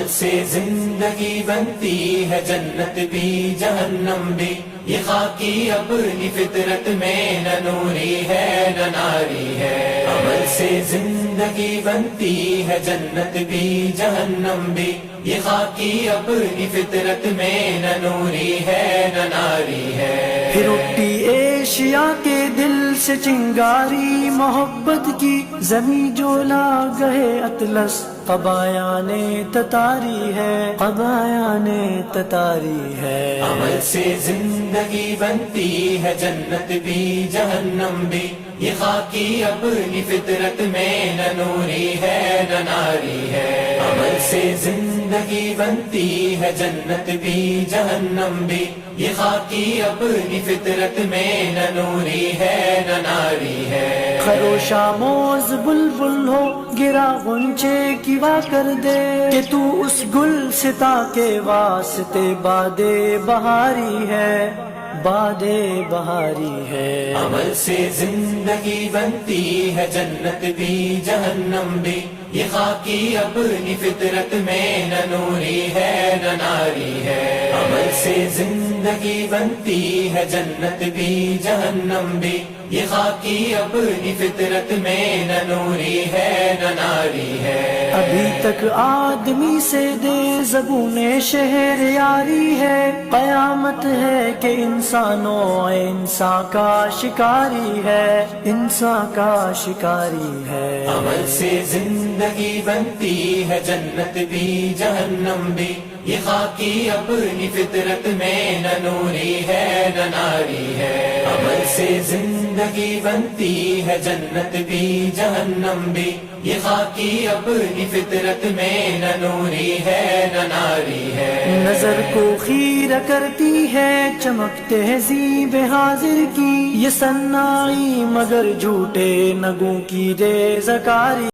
عمل سے زندگی بنتی ہے جنت بھی جہنم بھی، یہ خاکی اپنی فطرت میں نہ نوری ہے نہ ناری ہے۔ عمل سے زندگی بنتی ہے جنت بھی جہنم بھی، یہ خاکی اپنی فطرت میں نہ نوری ہے نہ ناری ہے۔ پھر اٹھی ایشیا کے دل سے چنگاری محبت کی، زمیں جو لا گئے اطلس قبایان تتاری ہے، قبایان تتاری ہے۔ عمل سے زندگی بنتی ہے جنت بھی جہنم بھی، یہ خاکی اپنی فطرت میں نہ نوری ہے نہ ناری ہے۔ عمل سے زندگی بنتی ہے جنت بھی جہنم بھی، یہ خاکی اپنی فطرت میں نہ نوری ہے نہ ناری ہے۔ خروش آموز بلبل ہو گرا غنچے کی وا کر دے، کہ تو اس گل ستا کے واسطے باد بہاری ہے، باد بہاری ہے۔ عمل سے زندگی بنتی ہے جنت بھی جہنم بھی، یہ خاکی اپنی فطرت میں نہ نوری ہے نہ ناری ہے۔ عمل سے زندگی بنتی ہے جنت بھی جہنم بھی، یہ خاکی اپنی فطرت میں نہ نوری ہے نہ ناری ہے۔ ابھی تک آدمی سے دے زبون شہر یاری ہے، قیامت ہے کہ انسانوں انسان کا شکاری ہے، انسان کا شکاری ہے۔ عمل سے زندگی بنتی ہے جنت بھی جہنم بھی، یہ خاکی اپنی فطرت میں نہ نوری ہے نہ ناری ہے۔ عمل سے زندگی بنتی ہے جنت بھی جہنم بھی، یہ خاکی اپنی فطرت میں نہ نوری ہے نہ ناری ہے۔ نظر کو خیرہ کرتی ہے چمک تہذیب حاضر کی، یہ سنائی مگر جھوٹے نگوں کی ریزہ کاری